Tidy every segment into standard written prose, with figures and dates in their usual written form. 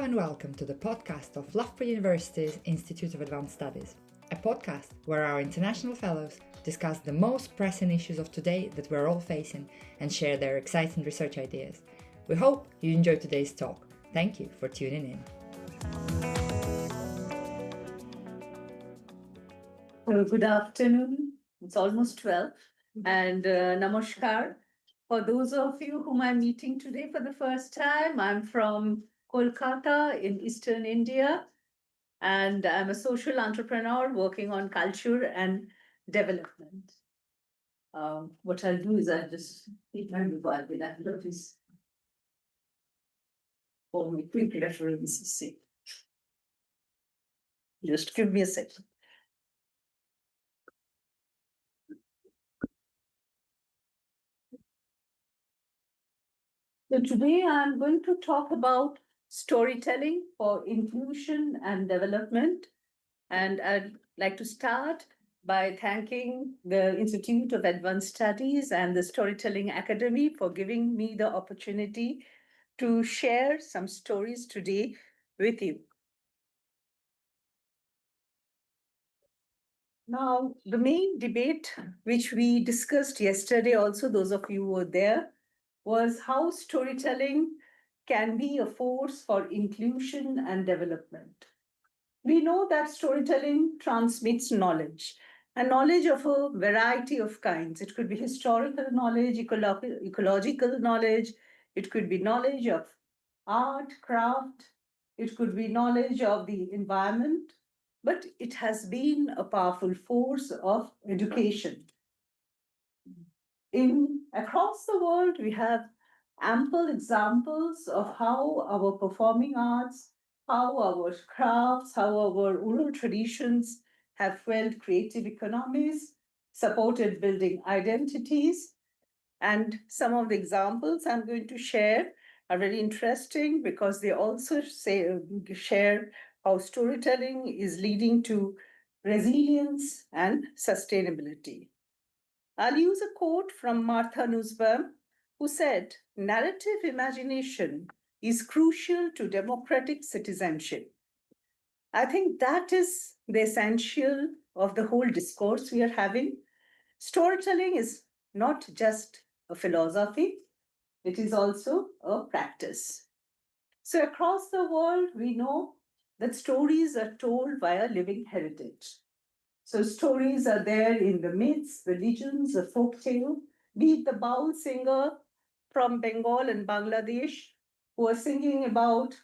and welcome to the podcast of Loughborough University's Institute of Advanced Studies, a podcast where our international fellows discuss the most pressing issues of today that we're all facing and share their exciting research ideas. We hope you enjoy today's talk. Thank you for tuning in. Good afternoon. It's almost 12. And namaskar. For those of you whom I'm meeting today for the first time, I'm from Kolkata in Eastern India, and I'm a social entrepreneur working on culture and development. What I'll do is I'll just take my mobile with that notice for my quick references. Just give me a second. So today I'm going to talk about storytelling for inclusion and development. And I'd like to start by thanking the Institute of Advanced Studies and the Storytelling Academy for giving me the opportunity to share some stories today with you. Now, the main debate which we discussed yesterday, also those of you who were there, was how storytelling can be a force for inclusion and development. We know that storytelling transmits knowledge, and knowledge of a variety of kinds. It could be historical knowledge, ecological knowledge, it could be knowledge of art, craft, it could be knowledge of the environment, but it has been a powerful force of education. Across the world, we have ample examples of how our performing arts, how our crafts, how our oral traditions have fueled creative economies, supported building identities. And some of the examples I'm going to share are very interesting because they also share how storytelling is leading to resilience and sustainability. I'll use a quote from Martha Nussbaum, who said, "Narrative imagination is crucial to democratic citizenship." I think that is the essential of the whole discourse we are having. Storytelling is not just a philosophy, it is also a practice. So across the world, we know that stories are told via living heritage. So stories are there in the myths, the legends, the folk tale, be it the baul singer from Bengal and Bangladesh who are singing about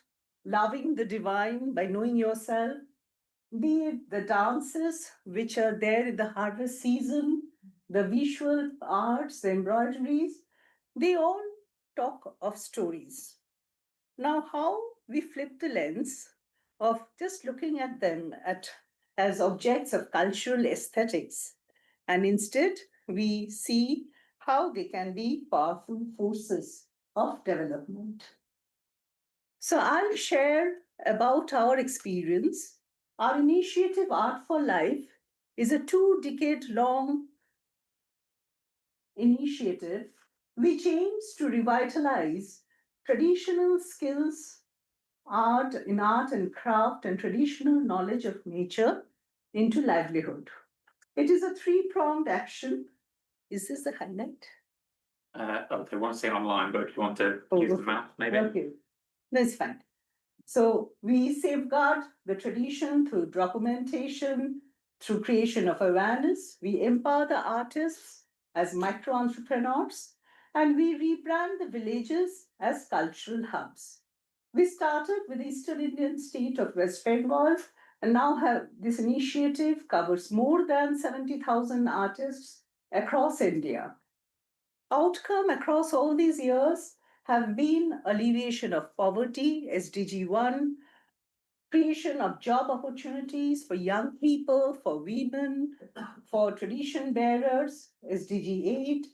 loving the divine by knowing yourself, be it the dances which are there in the harvest season, the visual arts, the embroideries, they all talk of stories. Now, how we flip the lens of just looking at them as objects of cultural aesthetics, and instead we see how they can be powerful forces of development. So I'll share about our experience. Our initiative, Art for Life, is a 2-decade-long initiative which aims to revitalize traditional skills, art and craft and traditional knowledge of nature into livelihood. It is a 3-pronged action. Is this the highlight? They want to see online, but if you want to use the map, maybe. Okay, that's fine. So we safeguard the tradition through documentation, through creation of awareness. We empower the artists as micro-entrepreneurs, and we rebrand the villages as cultural hubs. We started with the Eastern Indian state of West Bengal, and now this initiative covers more than 70,000 artists across India. Outcome across all these years have been alleviation of poverty, SDG 1, creation of job opportunities for young people, for women, for tradition bearers, SDG 8,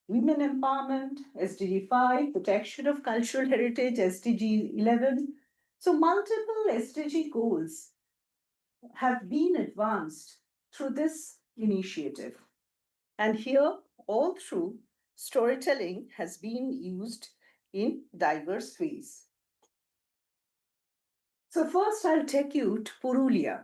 women empowerment, SDG 5, protection of cultural heritage, SDG 11. So multiple SDG goals have been advanced through this initiative. And here, all through, storytelling has been used in diverse ways. So first I'll take you to Purulia.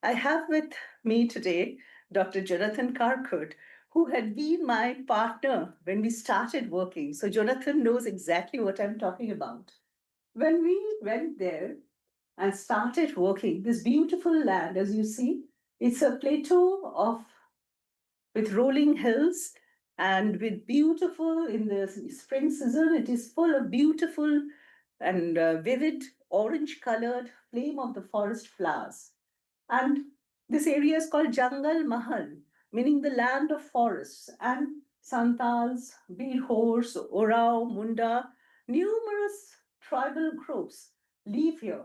I have with me today Dr. Jonathan Karkut, who had been my partner when we started working. So Jonathan knows exactly what I'm talking about. When we went there and started working, this beautiful land, as you see, it's a plateau of with rolling hills and with beautiful in the spring season. It is full of beautiful and vivid orange colored flame of the forest flowers. And this area is called Jangal Mahal, meaning the land of forests. And Santals, Bihors, Orao, Munda, numerous tribal groups live here.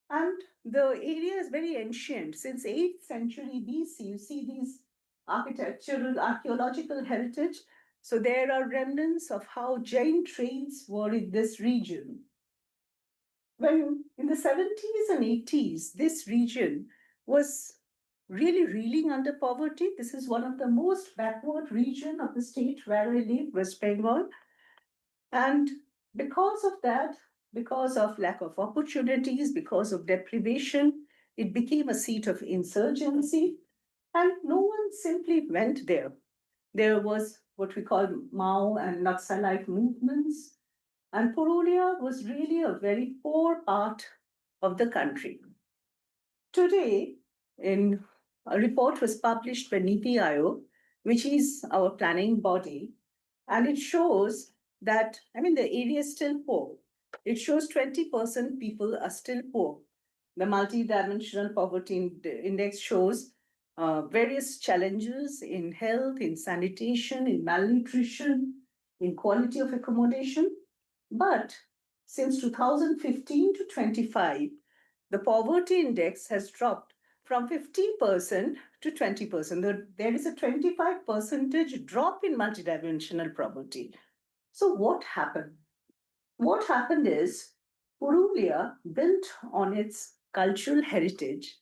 And the area is very ancient. Since 8th century BC, you see these architectural, archaeological heritage. So there are remnants of how Jain trains were in this region. When in the 70s and 80s, this region was really reeling under poverty. This is one of the most backward region of the state where I live, West Bengal. And because of that, because of lack of opportunities, because of deprivation, it became a seat of insurgency, and no one simply went there. There was what we call Mao and Naxalite movements, and Purulia was really a very poor part of the country. Today, in a report was published by Niti Aayog, which is our planning body, and it shows that, I mean, the area is still poor. It shows 20% people are still poor. The multi-dimensional poverty index shows various challenges in health, in sanitation, in malnutrition, in quality of accommodation. But since 2015 to 25, the poverty index has dropped from 15% to 20%. There is a 25% drop in multidimensional poverty. So what happened? What happened is Purulia built on its cultural heritage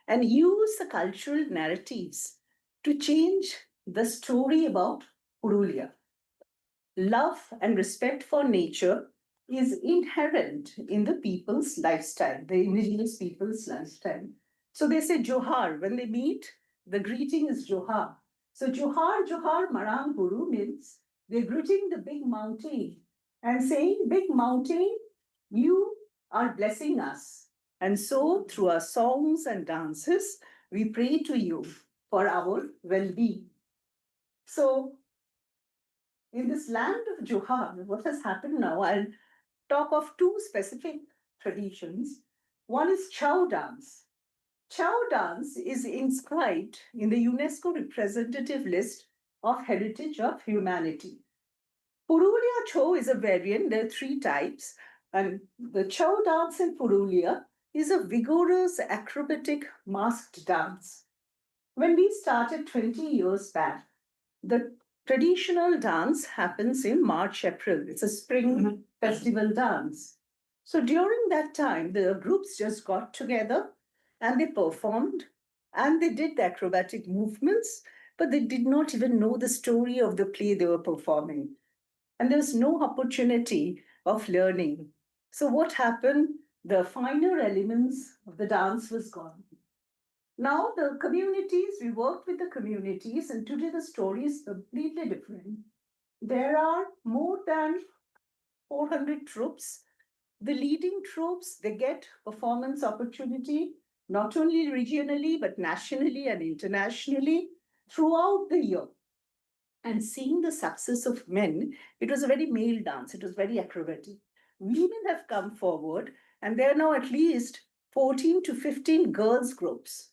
and used the cultural narratives to change the story about Purulia. Love and respect for nature is inherent in the people's lifestyle, the indigenous people's lifestyle. So they say Johar. When they meet, the greeting is Johar. So Johar, Johar, Marang Guru means they're greeting the big mountain and saying, Big mountain, you are blessing us. And so through our songs and dances, we pray to you for our well being. So in this land of Johar, what has happened now, I'll talk of two specific traditions. One is Chow dance. Chow dance is inscribed in the UNESCO representative list of heritage of humanity. Purulia Chow is a variant, there are three types, and the Chow dance in Purulia is a vigorous acrobatic masked dance. When we started 20 years back, the traditional dance happens in March, April. It's a spring festival dance. So during that time, the groups just got together and they performed and they did the acrobatic movements, but they did not even know the story of the play they were performing. And there was no opportunity of learning. So what happened? The finer elements of the dance was gone. Now the communities, we worked with the communities, and today the story is completely different. There are more than 400 troops. The leading troops, they get performance opportunity, not only regionally, but nationally and internationally throughout the year. And seeing the success of men, it was a very male dance, it was very acrobatic. Women have come forward, and there are now at least 14 to 15 girls' groups.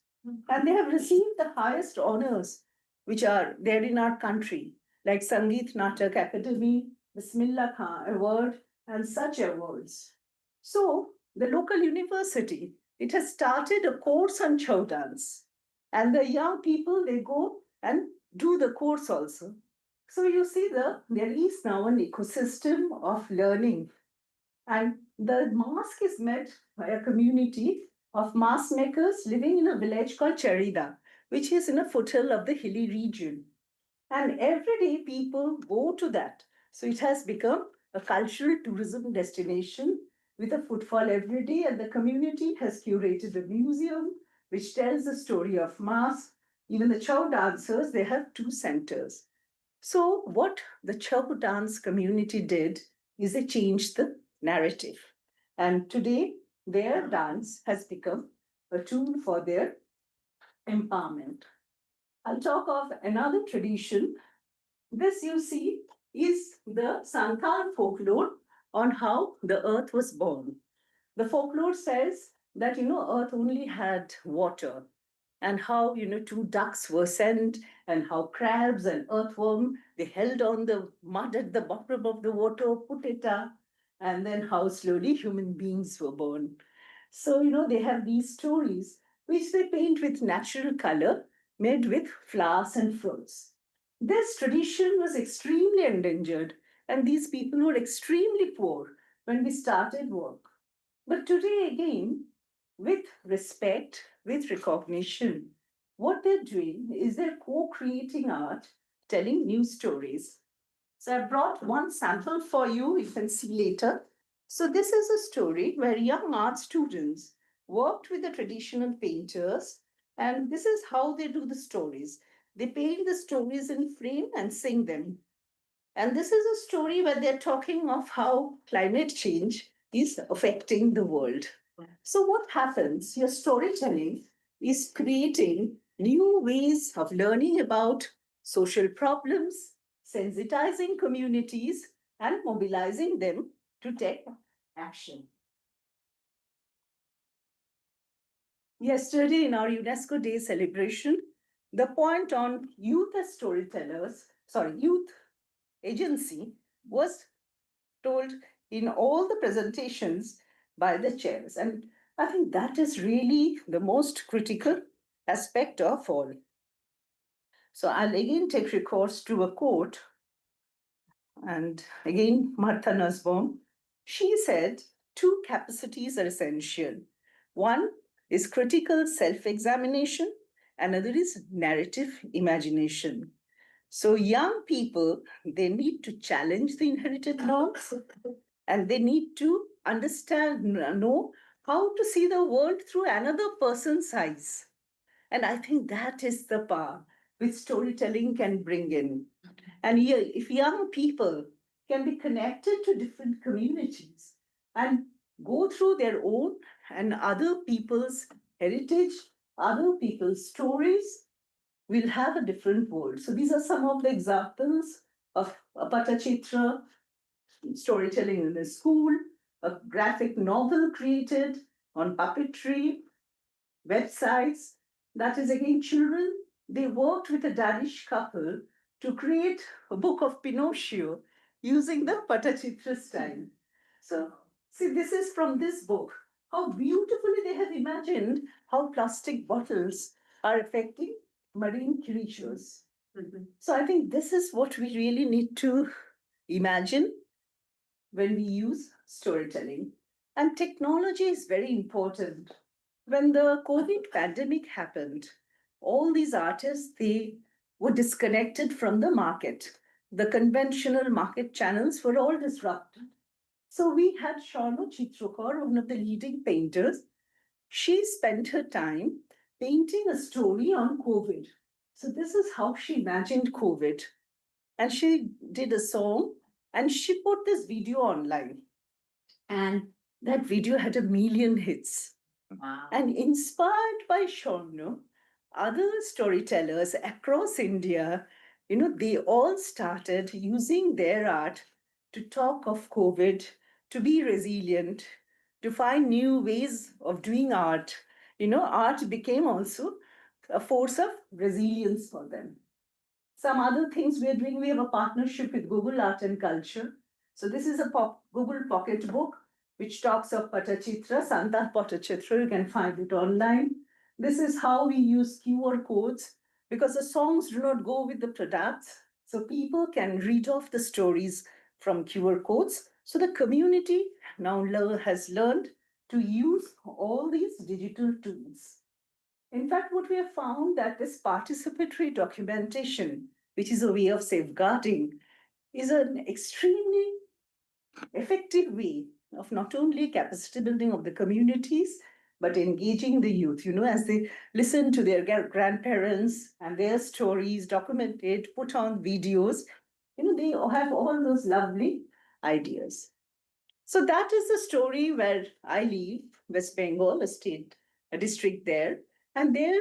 And they have received the highest honors which are there in our country, like Sangeet Natak Academy, Bismillah Khan Award, and such awards. So the local university, it has started a course on Chow dance. And the young people, they go and do the course also. So you see there is now an ecosystem of learning. And the mask is met by a community of mask makers living in a village called Charida, which is in a foothill of the hilly region. And every day people go to that. So it has become a cultural tourism destination. with a footfall every day, and the community has curated a museum which tells the story of mass. Even the Chow dancers, they have two centers. So, what the Chow dance community did is they changed the narrative. And today, their dance has become a tool for their empowerment. I'll talk of another tradition. This, you see, is the Santhal folklore on how the earth was born. The folklore says that, earth only had water, and how, two ducks were sent, and how crabs and earthworm, they held on the mud at the bottom of the water, put it up, and then how slowly human beings were born. So, they have these stories which they paint with natural color made with flowers and fruits. This tradition was extremely endangered, and these people were extremely poor when we started work. But today, again, with respect, with recognition, what they're doing is they're co creating art, telling new stories. So I brought one sample for you, you can see later. So, this is a story where young art students worked with the traditional painters, and this is how they do the stories. They paint the stories in frame and sing them. And this is a story where they're talking of how climate change is affecting the world. So, what happens? Your storytelling is creating new ways of learning about social problems, sensitizing communities, and mobilizing them to take action. Yesterday, in our UNESCO Day celebration, the point on youth as youth agency was told in all the presentations by the chairs. And I think that is really the most critical aspect of all. So I'll again take recourse to a quote. And again, Martha Nussbaum, she said, two capacities are essential. One is critical self examination, another is narrative imagination. So, young people, they need to challenge the inherited norms and they need to understand, know how to see the world through another person's eyes. And I think that is the power which storytelling can bring in. And if young people can be connected to different communities and go through their own and other people's heritage, other people's stories, we'll have a different world. So these are some of the examples of a Patachitra storytelling in a school, a graphic novel created on puppetry, websites. That is again children. They worked with a Danish couple to create a book of Pinocchio using the Patachitra style. So, see, this is from this book. How beautifully they have imagined how plastic bottles are affecting marine creatures. So, I think this is what we really need to imagine when we use storytelling. And technology is very important. When the COVID pandemic happened, all these artists, they were disconnected from the market. The conventional market channels were all disrupted. So we had Shauno Chitrokar, one of the leading painters. She spent her time painting a story on COVID. So this is how she imagined COVID. And she did a song and she put this video online. And that video had 1 million hits. Wow. And inspired by Shauno, other storytellers across India, they all started using their art to talk of COVID, to be resilient, to find new ways of doing art. Art became also a force of resilience for them. Some other things we're doing, we have a partnership with Google Art and Culture. So this is a Google Pocket book which talks of Patachitra, Santa Patachitra. You can find it online. This is how we use QR codes because the songs do not go with the products. So people can read off the stories from QR codes. So the community now has learned to use all these digital tools. In fact, what we have found that this participatory documentation, which is a way of safeguarding, is an extremely effective way of not only capacity building of the communities, but engaging the youth, as they listen to their grandparents and their stories documented, put on videos, they have all those lovely ideas. So that is the story where I live, West Bengal, a district there. And there,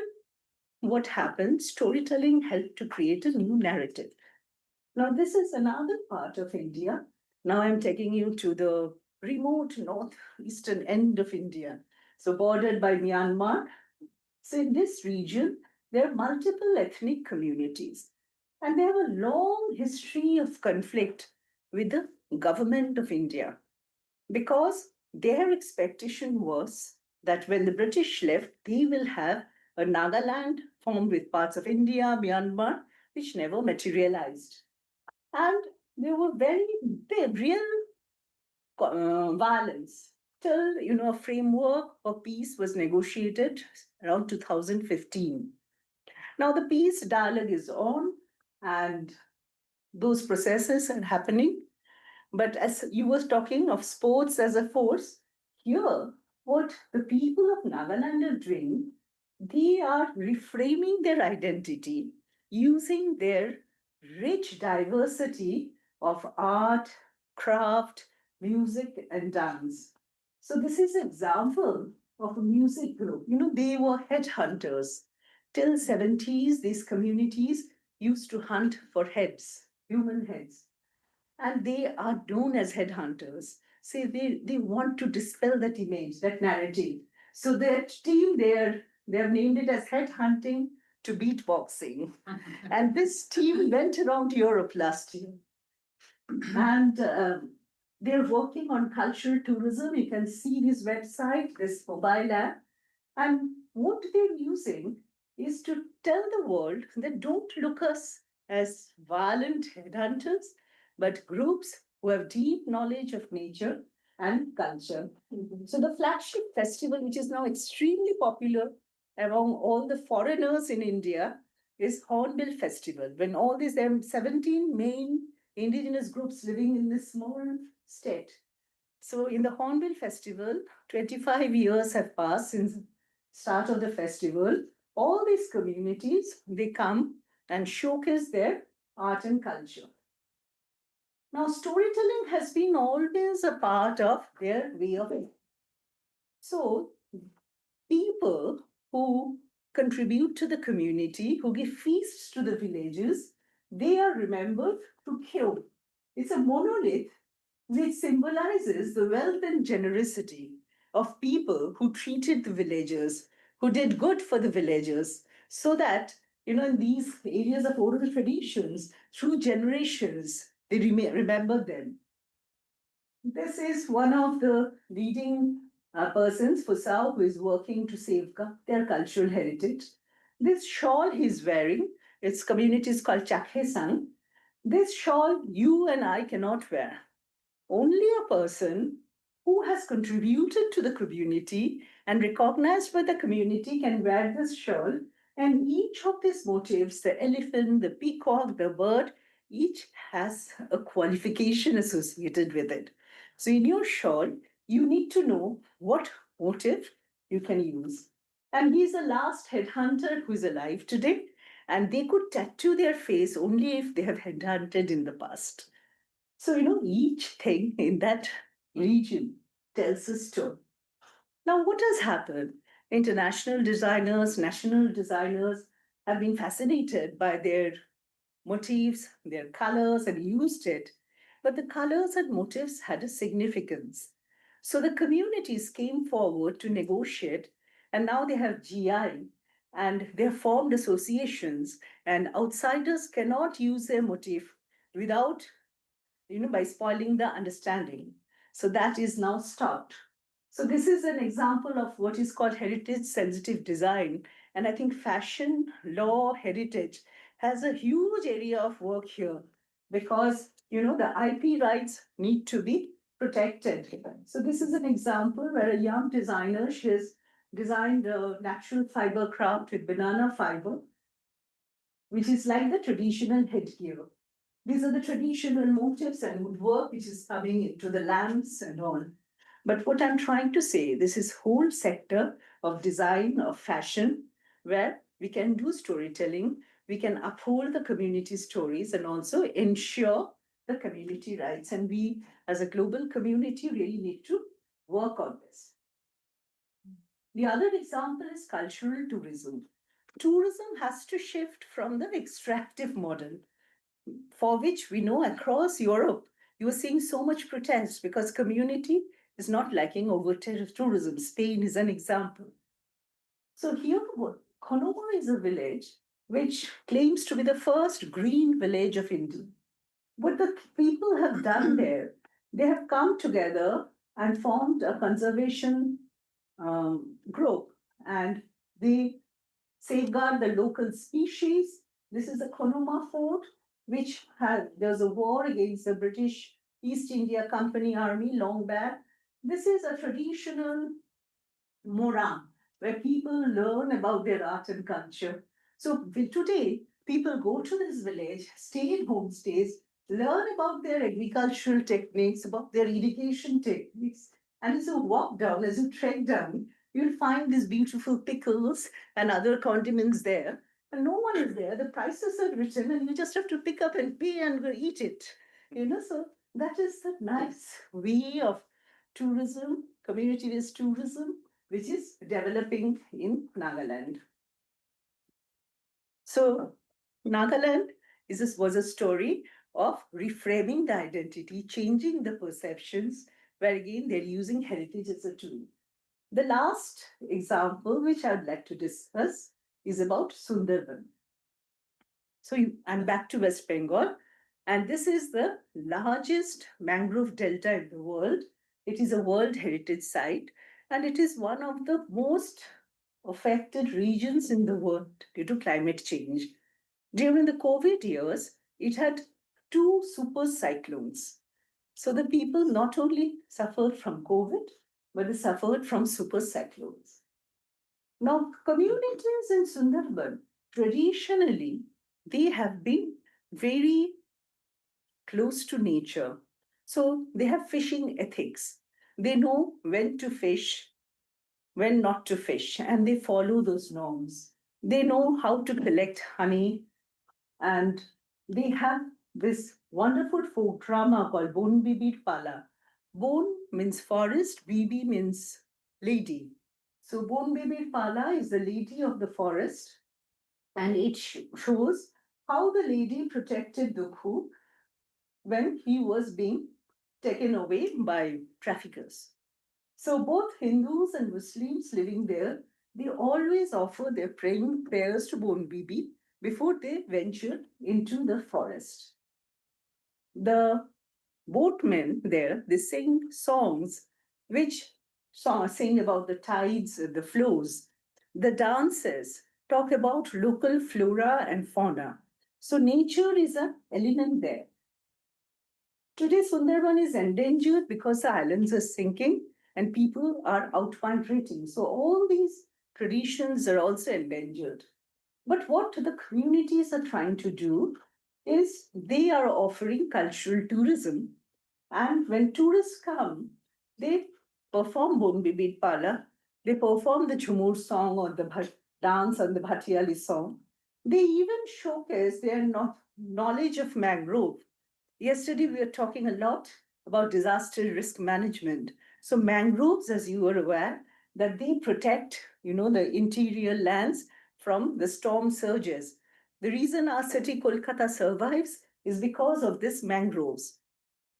what happened? Storytelling helped to create a new narrative. Now, this is another part of India. Now I'm taking you to the remote northeastern end of India, so bordered by Myanmar. So in this region, there are multiple ethnic communities, and they have a long history of conflict with the government of India because their expectation was that when the British left, they will have a Nagaland formed with parts of India, Myanmar, which never materialized. And there were real violence till a framework for peace was negotiated around 2015. Now the peace dialogue is on, and those processes are happening. But as you were talking of sports as a force, here, what the people of Nagaland are doing, they are reframing their identity using their rich diversity of art, craft, music, and dance. So this is an example of a music group. They were headhunters. Till 70s, these communities used to hunt for heads, human heads, and they are known as headhunters. Say they want to dispel that image, that narrative. So their team there, they have named it as headhunting to beatboxing. And this team went around Europe last year. And they're working on cultural tourism. You can see this website, this mobile app. And what they're using is to tell the world that don't look us as violent headhunters, but groups who have deep knowledge of nature and culture. Mm-hmm. So the flagship festival, which is now extremely popular among all the foreigners in India, is Hornbill Festival. When all these 17 main indigenous groups living in this small state. So in the Hornbill Festival, 25 years have passed since start of the festival. All these communities, they come and showcase their art and culture. Now, storytelling has been always a part of their way of life. So, people who contribute to the community, who give feasts to the villages, they are remembered through kill. It's a monolith which symbolizes the wealth and generosity of people who treated the villagers, who did good for the villagers, so that, in these areas of oral traditions, through generations, they remember them. This is one of the leading persons, Fusao, who is working to safeguard their cultural heritage. This shawl he's wearing, its community is called Chakhe-san. This shawl you and I cannot wear. Only a person who has contributed to the community and recognized by the community can wear this shawl. And each of these motifs, the elephant, the peacock, the bird, each has a qualification associated with it. So in your shawl, you need to know what motif you can use. And he's the last headhunter who is alive today. And they could tattoo their face only if they have headhunted in the past. So, each thing in that region tells a story. Now, what has happened? International designers, national designers have been fascinated by their motifs, their colors, and used it. But the colors and motifs had a significance. So the communities came forward to negotiate, and now they have GI, and they have formed associations, and outsiders cannot use their motif without by spoiling the understanding. So that is now stopped. So this is an example of what is called heritage sensitive design. And I think fashion, law, heritage has a huge area of work here because, the IP rights need to be protected. So this is an example where a young designer, she has designed a natural fiber craft with banana fiber, which is like the traditional headgear. These are the traditional motifs and woodwork which is coming into the lamps and all. But what I'm trying to say, this is whole sector of design, of fashion, where we can do storytelling, we can uphold the community stories and also ensure the community rights. And we, as a global community, really need to work on this. The other example is cultural tourism. Tourism has to shift from the extractive model, for which we know across Europe, you are seeing so much protest because community is not liking over tourism. Spain is an example. So here, Konoma is a village which claims to be the first green village of India. What the people have done there, they have come together and formed a conservation group, and they safeguard the local species. This is a Konoma fort, which had there's a war against the British East India Company Army long back. This is a traditional Moran where people learn about their art and culture. So today, people go to this village, stay in homestays, learn about their agricultural techniques, about their irrigation techniques. And as you walk down, as you trek down, you'll find these beautiful pickles and other condiments there. And no one is there. The prices are written, and you just have to pick up and pay and go eat it. So that is the nice way of tourism, community-based tourism, which is developing in Nagaland. So Nagaland was a story of reframing the identity, changing the perceptions, where again they're using heritage as a tool. The last example, which I'd like to discuss, is about Sundarban. So I'm back to West Bengal, and this is the largest mangrove delta in the world. It is a World Heritage Site, and it is one of the most affected regions in the world due to climate change. During the COVID years, it had 2 super cyclones. So the people not only suffered from COVID, but they suffered from super cyclones. Now, communities in Sundarban, traditionally, they have been very close to nature. So they have fishing ethics. They know when to fish, when not to fish, and they follow those norms. They know how to collect honey, and they have this wonderful folk drama called Bon Bibir Pala. Bon means forest, Bibi means lady. So Bon Bibir Pala is the lady of the forest, and it shows how the lady protected Dukhu when he was being taken away by traffickers. So both Hindus and Muslims living there, they always offer their praying prayers to Bon Bibi before they venture into the forest. The boatmen there, they sing songs which sing about the tides, the flows. The dances talk about local flora and fauna. So nature is an element there. Today, Sundarban is endangered because the islands are sinking and people are out migrating. So all these traditions are also endangered. But what the communities are trying to do is they are offering cultural tourism. And when tourists come, they perform Bon Bibit Pala, they perform the Jhumur song or the dance on the Bhatiyali song. They even showcase their knowledge of mangrove. Yesterday, we were talking a lot about disaster risk management. So mangroves, as you are aware, that they protect, the interior lands from the storm surges. The reason our city, Kolkata, survives is because of this mangroves.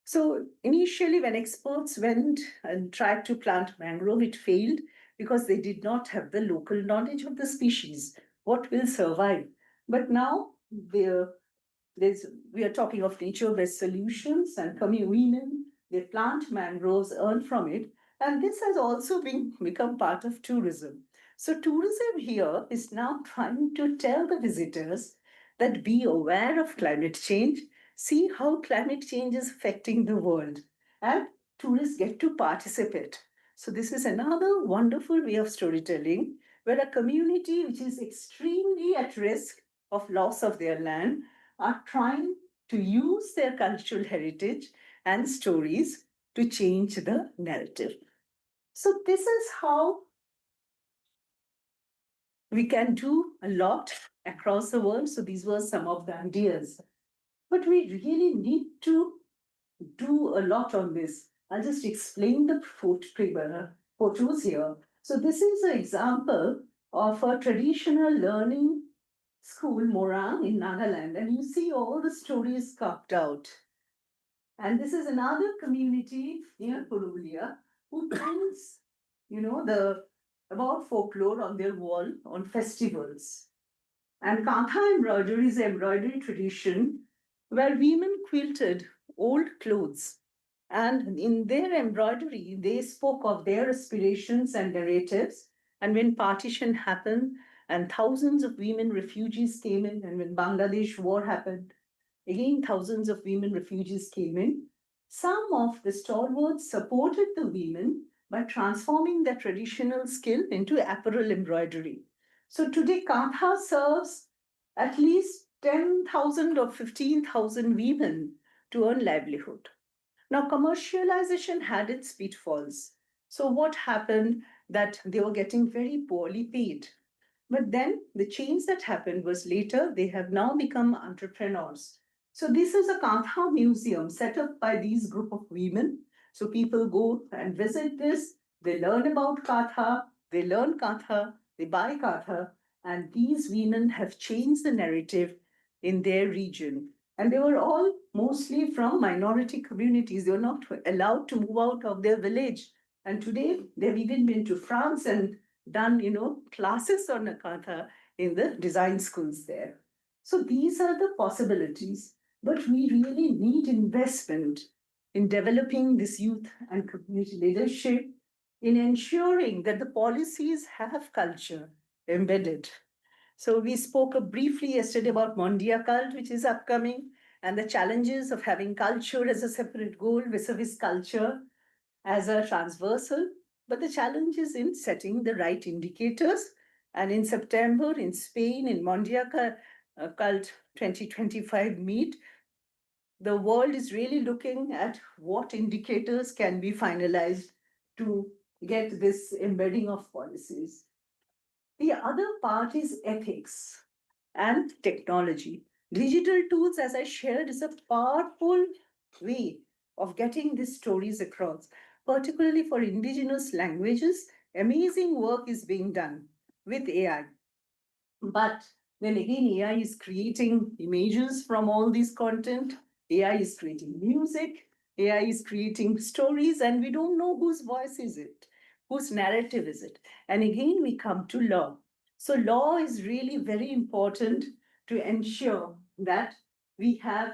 So initially, when experts went and tried to plant mangrove, it failed because they did not have the local knowledge of the species. What will survive? But now we are talking of nature-based solutions, and women, they plant mangroves, earn from it, and this has also become part of tourism. So tourism here is now trying to tell the visitors that be aware of climate change, see how climate change is affecting the world, and tourists get to participate. So this is another wonderful way of storytelling where a community which is extremely at risk of loss of their land are trying to use their cultural heritage and stories to change the narrative. So this is how we can do a lot across the world. So these were some of the ideas. But we really need to do a lot on this. I'll just explain the photos here. So this is an example of a traditional learning school, Morang in Nagaland, and you see all the stories carved out. And this is another community near Purulia who brings, the about folklore on their wall on festivals. And Kantha embroidery is an embroidery tradition where women quilted old clothes. And in their embroidery, they spoke of their aspirations and narratives. And when partition happened, and thousands of women refugees came in, and when Bangladesh war happened, again thousands of women refugees came in. Some of the stalwarts supported the women by transforming their traditional skill into apparel embroidery. So today, Kantha serves at least 10,000 or 15,000 women to earn livelihood. Now, commercialization had its pitfalls. So, what happened that they were getting very poorly paid. But then the change that happened was later they have now become entrepreneurs. So this is a Kantha museum set up by these group of women. So people go and visit this, they learn about Katha, they learn Katha, they buy Katha, and these women have changed the narrative in their region. And they were all mostly from minority communities. They were not allowed to move out of their village. And today they've even been to France and done, classes on Akatha in the design schools there. So these are the possibilities, but we really need investment in developing this youth and community leadership, in ensuring that the policies have culture embedded. So we spoke briefly yesterday about Mondia Cult, which is upcoming, and the challenges of having culture as a separate goal vis-a-vis culture as a transversal, but the challenge is in setting the right indicators. And in September in Spain, in Mondia Cult 2025 meet, the world is really looking at what indicators can be finalized to get this embedding of policies. The other part is ethics and technology. Digital tools, as I shared, is a powerful way of getting these stories across, particularly for indigenous languages. Amazing work is being done with AI. But then again, AI is creating images from all this content, AI is creating music, AI is creating stories, and we don't know whose voice is it, whose narrative is it. And again, we come to law. So, law is really very important to ensure that we have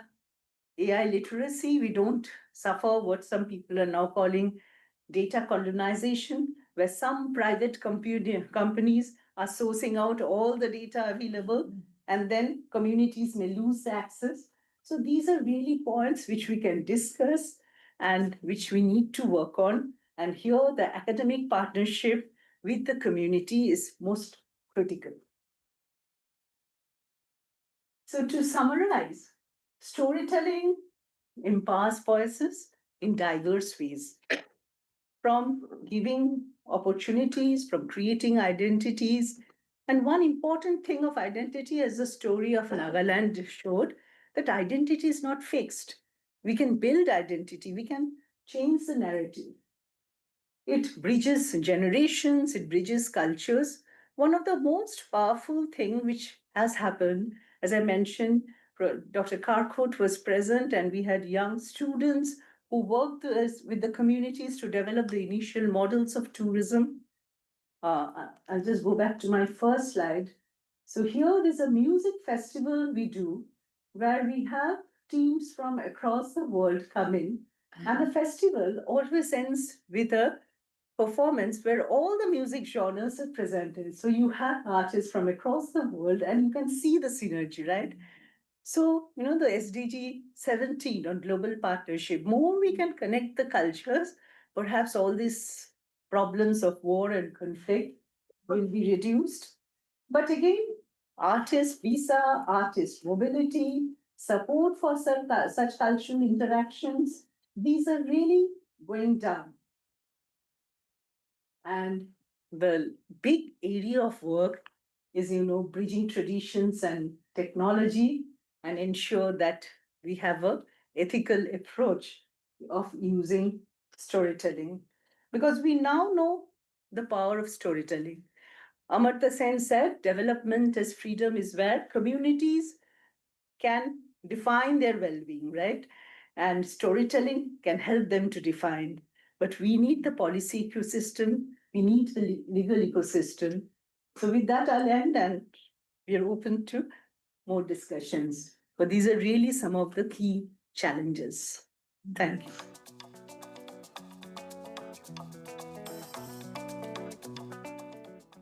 AI literacy, we don't suffer what some people are now calling data colonization, where some private companies are sourcing out all the data available, and then communities may lose access. So these are really points which we can discuss and which we need to work on. And here the academic partnership with the community is most critical. So to summarize, storytelling empowers voices in diverse ways, from giving opportunities, from creating identities. And one important thing of identity, as the story of Nagaland showed, that identity is not fixed. We can build identity, we can change the narrative. It bridges generations, it bridges cultures. One of the most powerful thing which has happened, as I mentioned, Dr. Karkot was present and we had young students who worked with the communities to develop the initial models of tourism. I'll just go back to my first slide. So here is a music festival we do where we have teams from across the world come in, and the festival always ends with a performance where all the music genres are presented. So you have artists from across the world and you can see the synergy, right? So, the SDG 17 on global partnership, more we can connect the cultures, perhaps all these problems of war and conflict will be reduced. But again, artist visa, artist mobility, support for such cultural interactions, these are really going down. And the big area of work is, bridging traditions and technology and ensure that we have a ethical approach of using storytelling. Because we now know the power of storytelling. Amartya Sen said, development as freedom is where communities can define their well-being, right? And storytelling can help them to define. But we need the policy ecosystem, we need the legal ecosystem. So with that, I'll end, and we are open to more discussions. But these are really some of the key challenges. Thank you.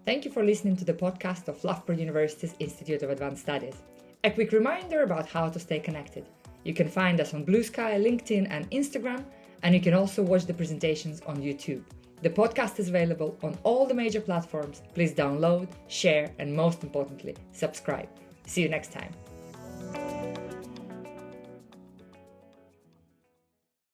Thank you for listening to the podcast of Loughborough University's Institute of Advanced Studies. A quick reminder about how to stay connected. You can find us on Blue Sky, LinkedIn and Instagram, and you can also watch the presentations on YouTube. The podcast is available on all the major platforms. Please download, share, and most importantly, subscribe. See you next time.